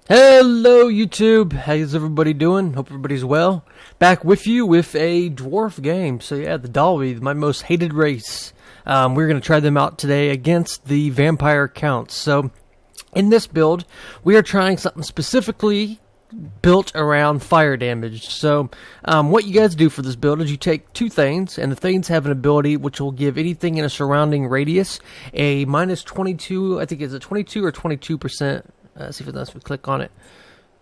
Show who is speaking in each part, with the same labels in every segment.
Speaker 1: Hello YouTube, how's everybody doing? Hope everybody's well. Back with you with a dwarf game. So yeah, the Dawi, my most hated race. We're going to try them out today against the vampire counts. So in this build, we are trying something specifically built around fire damage. So what you guys do for this build is you take two Thanes, and the Thanes have an ability which will give anything in a surrounding radius a minus 22, I think it's a 22 or 22%. See if it lets me click on it.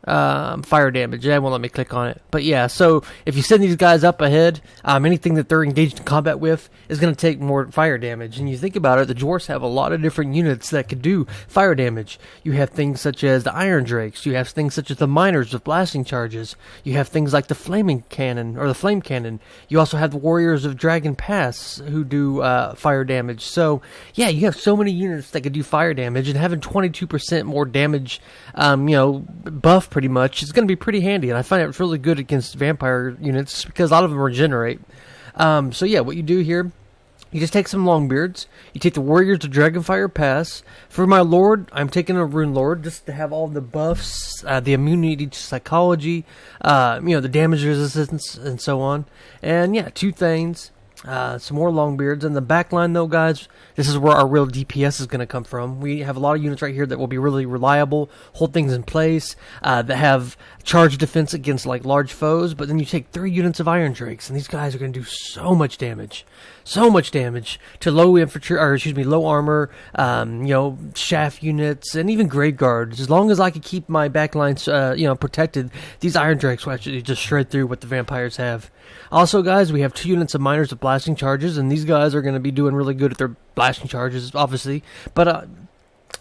Speaker 1: Fire damage. Yeah, it won't let me click on it. But yeah, so if you send these guys up ahead, anything that they're engaged in combat with is going to take more fire damage. And you think about it, the Dwarfs have a lot of different units that could do fire damage. You have things such as the Iron Drakes. You have things such as the Miners with blasting charges. You have things like the Flaming Cannon, or the Flame Cannon. You also have the Warriors of Dragon Pass who do fire damage. So yeah, you have so many units that could do fire damage, and having 22% more damage, buff pretty much, it's going to be pretty handy, and I find it's really good against vampire units because a lot of them regenerate. So yeah, what you do here, you just take some Longbeards, you take the Warriors of Dragonfire Pass. For my Lord, I'm taking a Rune Lord just to have all the buffs, the immunity to psychology, the damage resistance, and so on. And yeah, two Thanes. Some more Longbeards. In the back line, though, guys, this is where our real DPS is going to come from. We have a lot of units right here that will be really reliable, hold things in place, that have charge defense against like large foes. But then you take 3 units of Iron Drakes, and these guys are going to do so much damage to low infantry, or excuse me, low armor, shaft units, and even grave guards. As long as I can keep my back lines, protected, these Iron Drakes will actually just shred through what the vampires have. Also, guys, we have 2 units of Miners with blasting charges, and these guys are going to be doing really good at their blasting charges, obviously. But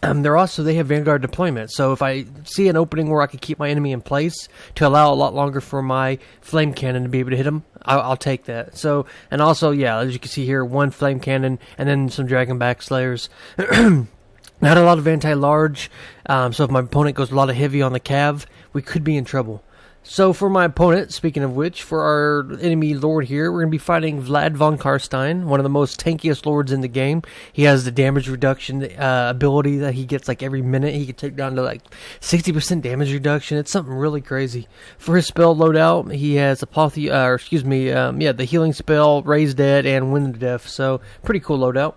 Speaker 1: they have Vanguard deployment. So if I see an opening where I can keep my enemy in place to allow a lot longer for my Flame Cannon to be able to hit them, I'll take that. So, and also, yeah, as you can see here, 1 Flame Cannon and then some Dragonback Slayers. Not a lot of anti-large, so if my opponent goes a lot of heavy on the cav, we could be in trouble. So for my opponent, speaking of which, for our enemy lord here, we're going to be fighting Vlad von Karstein, one of the most tankiest lords in the game. He has the damage reduction ability that he gets like every minute. He can take down to like 60% damage reduction. It's something really crazy. For his spell loadout, he has the healing spell, Raise Dead, and Wind of Death. So pretty cool loadout.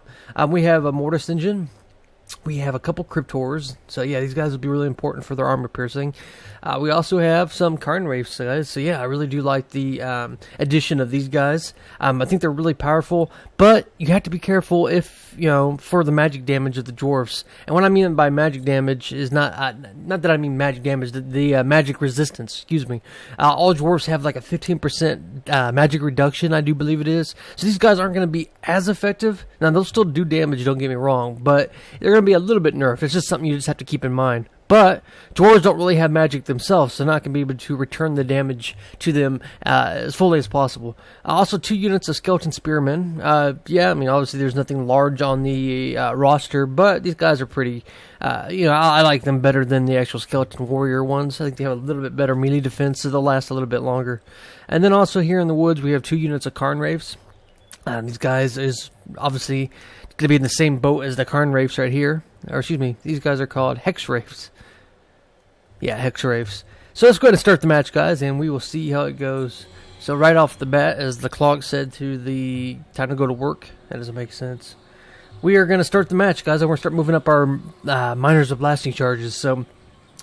Speaker 1: We have a Mortis Engine. We have a couple Cryptors, so yeah, these guys will be really important for their armor piercing. We also have some Karn Wraiths, guys, so yeah, I really do like the addition of these guys. I think they're really powerful, but you have to be careful if, for the magic damage of the Dwarfs. And what I mean by magic damage is not that I mean magic damage, the magic resistance, excuse me. All Dwarfs have like a 15% magic reduction, I do believe it is. So these guys aren't going to be as effective. Now, they'll still do damage, don't get me wrong, but they're going to be a little bit nerfed. It's just something you just have to keep in mind. But dwarves don't really have magic themselves, so not going to be able to return the damage to them as fully as possible. Also, 2 units of Skeleton Spearmen. Obviously there's nothing large on the roster, but these guys are pretty, I like them better than the actual Skeleton Warrior ones. I think they have a little bit better melee defense, so they'll last a little bit longer. And then also here in the woods, we have 2 units of Karn Wraiths. These guys is obviously going to be in the same boat as the Karn Wraiths right here. Or excuse me, these guys are called Hex Wraiths. Yeah, Hex Wraiths. So let's go ahead and start the match, guys, and we will see how it goes. So right off the bat, as the clock said to the time to go to work, that doesn't make sense. We are going to start the match, guys. I'm going to start moving up our Miners of Blasting Charges. So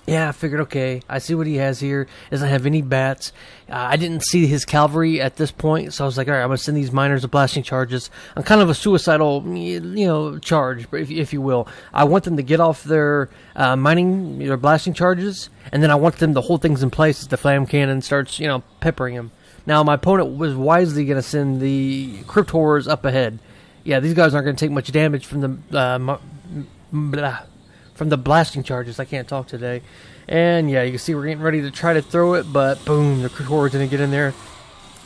Speaker 1: yeah, I figured, okay, I see what he has here. Doesn't have any bats. I didn't see his cavalry at this point, so I was like, all right, I'm going to send these Miners of Blasting Charges on kind of a suicidal, charge, if you will. I want them to get off their their blasting charges, and then I want them to hold things in place as the Flame Cannon starts, peppering them. Now, my opponent was wisely going to send the Cryptors up ahead. Yeah, these guys aren't going to take much damage from the blasting charges. I can't talk today. And yeah, you can see we're getting ready to try to throw it, but boom, the Cryptors going to get in there.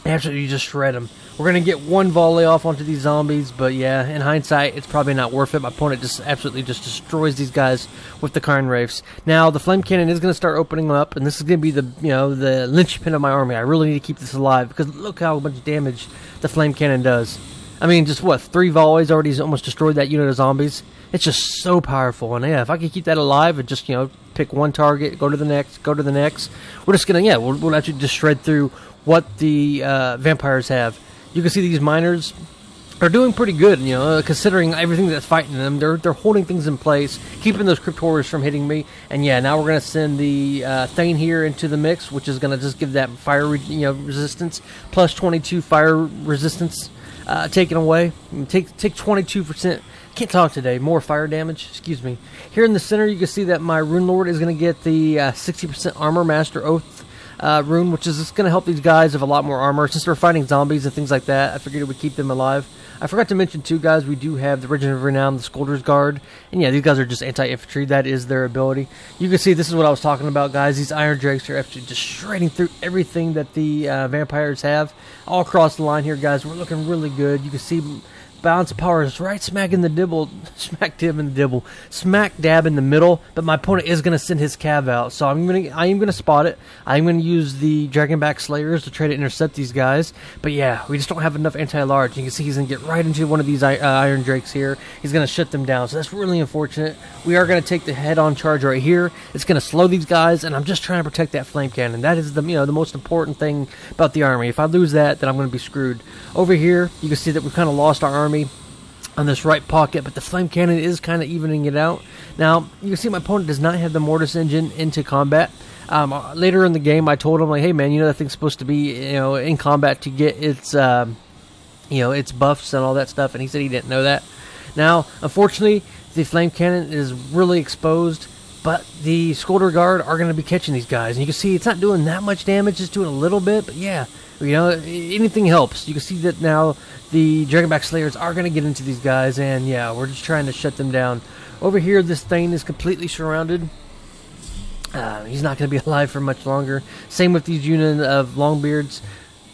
Speaker 1: Absolutely just shred them. We're going to get 1 volley off onto these zombies, but yeah, in hindsight, it's probably not worth it. My opponent just absolutely just destroys these guys with the Karn Wraiths. Now, the Flame Cannon is going to start opening up, and this is going to be the linchpin of my army. I really need to keep this alive, because look how much damage the Flame Cannon does. I mean, just 3 volleys already almost destroyed that unit of zombies. It's just so powerful, and yeah, if I can keep that alive and just, pick one target, go to the next, go to the next. We're just gonna, yeah, we'll actually just shred through what the vampires have. You can see these miners are doing pretty good, you know, considering everything that's fighting them. They're holding things in place, keeping those crypt horrors from hitting me. And yeah, now we're gonna send the Thane here into the mix, which is gonna just give that fire, resistance, plus 22 fire resistance taken away. Take 22%. Can't talk today. More fire damage. Excuse me. Here in the center, you can see that my Rune Lord is gonna get the 60% Armor Master Oath rune, which is just going to help these guys have a lot more armor. Since we're fighting zombies and things like that, I figured it would keep them alive. I forgot to mention too, guys, we do have the Regiment of Renown, the Scolders Guard, and yeah, these guys are just anti-infantry. That is their ability. You can see this is what I was talking about, guys. These Iron Drakes are actually just shredding through everything that the vampires have all across the line here, guys. We're looking really good. You can see balance of power is right smack in the dibble, smack dab in the dibble, smack dab in the middle. But my opponent is gonna send his cav out, so I am gonna spot it. I'm gonna use the Dragonback Slayers to try to intercept these guys. But yeah, we just don't have enough anti-large. You can see he's gonna get right into one of these Iron Drakes here. He's gonna shut them down, so that's really unfortunate. We are gonna take the head-on charge right here. It's gonna slow these guys, and I'm just trying to protect that flame cannon. That is the the most important thing about the army. If I lose that, then I'm gonna be screwed. Over here, you can see that we've kind of lost our army on this right pocket, but the flame cannon is kind of evening it out. Now, you can see my opponent does not have the Mortis engine into combat. Later in the game, I told him, like, hey man, that thing's supposed to be, in combat to get its, its buffs and all that stuff, and he said he didn't know that. Now, unfortunately, the flame cannon is really exposed, but the Scolder Guard are going to be catching these guys, and you can see it's not doing that much damage, it's doing a little bit, but yeah, anything helps. You can see that now the Dragonback Slayers are going to get into these guys, and yeah, we're just trying to shut them down. Over here, this Thane is completely surrounded. He's not going to be alive for much longer. Same with these units of Longbeards.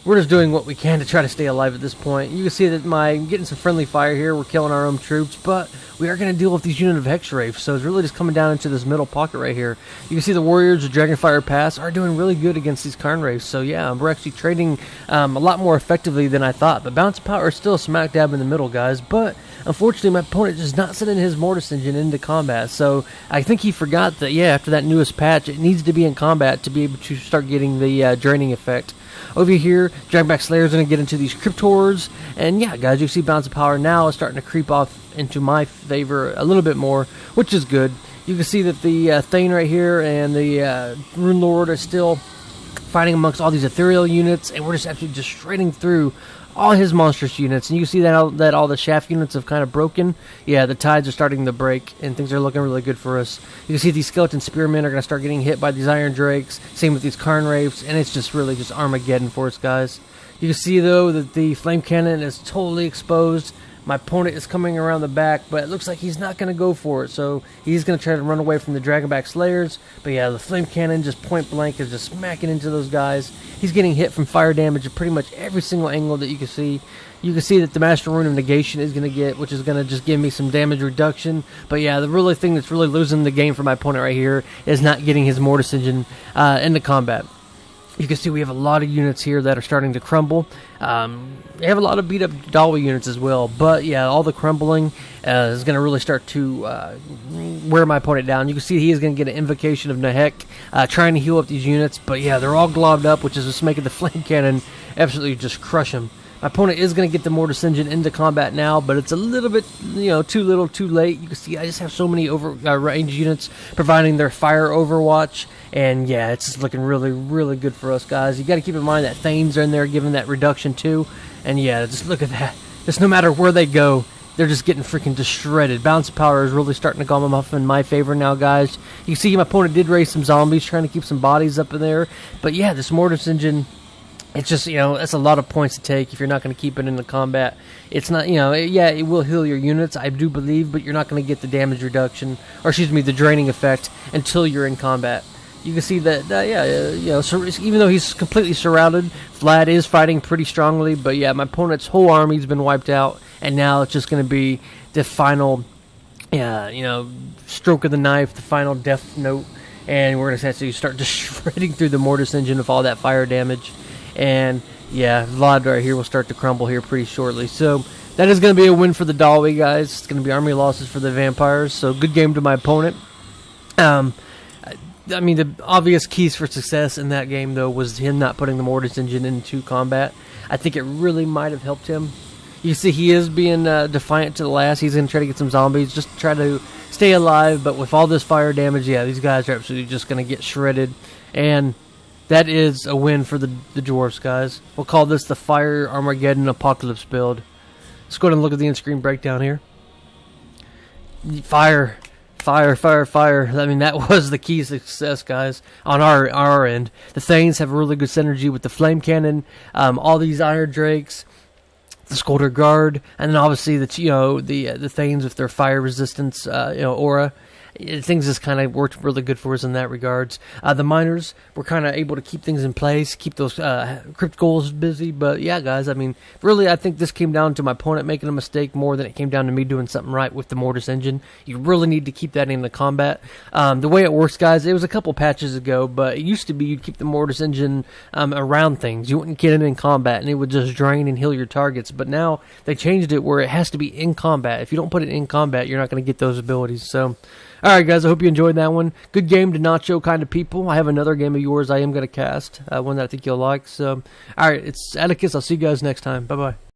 Speaker 1: We're just doing what we can to try to stay alive at this point. You can see that I'm getting some friendly fire here. We're killing our own troops, but we are going to deal with these units of Hexwraiths, so it's really just coming down into this middle pocket right here. You can see the Warriors of Dragonfire Pass are doing really good against these Karnwraiths, so yeah, we're actually trading a lot more effectively than I thought. But Bounce Power is still smack dab in the middle, guys, but unfortunately my opponent is not sending his Mortis engine into combat, so I think he forgot that, yeah, after that newest patch, it needs to be in combat to be able to start getting the draining effect. Over here, Dragonback Slayer is going to get into these Crypt Horrors, and yeah, guys, you see Bounce of Power now is starting to creep off into my favor a little bit more, which is good. You can see that the Thane right here and the Rune Lord are still fighting amongst all these ethereal units, and we're just actually just shredding through all his monstrous units. And you can see that all the shaft units have kind of broken. Yeah, the tides are starting to break, and things are looking really good for us. You can see these skeleton spearmen are going to start getting hit by these Iron Drakes. Same with these Karnwraiths, and it's just really just Armageddon for us, guys. You can see, though, that the flame cannon is totally exposed. My opponent is coming around the back, but it looks like he's not going to go for it, so he's going to try to run away from the Dragonback Slayers. But yeah, the flame cannon just point blank is just smacking into those guys. He's getting hit from fire damage at pretty much every single angle that you can see. You can see that the Master Rune of Negation is going to get, which is going to just give me some damage reduction. But yeah, the really thing that's really losing the game for my opponent right here is not getting his Mortis engine into combat. You can see we have a lot of units here that are starting to crumble. We have a lot of beat up Dawi units as well. But yeah, all the crumbling is going to really start to wear my opponent down. You can see he is going to get an Invocation of Nehek trying to heal up these units. But yeah, they're all globbed up, which is just making the flame cannon absolutely just crush him. My opponent is going to get the Mortis engine into combat now, but it's a little bit, too little, too late. You can see I just have so many range units providing their fire overwatch, and yeah, it's just looking really, really good for us, guys. You got to keep in mind that Thanes are in there giving that reduction too, and yeah, just look at that. Just no matter where they go, they're just getting freaking shredded. Bounce Power is really starting to come off in my favor now, guys. You can see my opponent did raise some zombies, trying to keep some bodies up in there, but yeah, this Mortis engine, it's just, that's a lot of points to take if you're not going to keep it in the combat. It's not, yeah, it will heal your units, I do believe, but you're not going to get the damage reduction, or excuse me, the draining effect until you're in combat. You can see that, so even though he's completely surrounded, Vlad is fighting pretty strongly, but yeah, my opponent's whole army's been wiped out, and now it's just going to be the final, stroke of the knife, the final death note, and we're going to actually start just shredding through the Mortis engine with all that fire damage. And yeah, Vlad right here will start to crumble here pretty shortly. So that is going to be a win for the Dawi, guys. It's going to be army losses for the vampires. So good game to my opponent. I mean, the obvious keys for success in that game, though, was him not putting the Mortis engine into combat. I think it really might have helped him. You see, he is being defiant to the last. He's going to try to get some zombies, just to try to stay alive. But with all this fire damage, yeah, these guys are absolutely just going to get shredded. And that is a win for the Dwarfs, guys. We'll call this the Fire Armageddon Apocalypse build. Let's go ahead and look at the in-screen breakdown here. Fire. Fire, fire, fire. I mean, that was the key to success, guys, on our end. The Thanes have a really good synergy with the Flame Cannon, all these Iron Drakes, the Scolder Guard, and then obviously the Thanes with their fire resistance aura. Things just kind of worked really good for us in that regards. The miners were kind of able to keep things in place, keep those crypt goals busy. But yeah, guys, I mean, really, I think this came down to my opponent making a mistake more than it came down to me doing something right with the Mortis engine. You really need to keep that in the combat. The way it works, guys, it was a couple patches ago, but it used to be you'd keep the Mortis engine around things. You wouldn't get it in combat, and it would just drain and heal your targets. But now they changed it where it has to be in combat. If you don't put it in combat, you're not going to get those abilities. So, alright guys, I hope you enjoyed that one. Good game to nacho kind of people. I have another game of yours I am going to cast, one that I think you'll like. So, alright, it's Atticus. I'll see you guys next time. Bye-bye.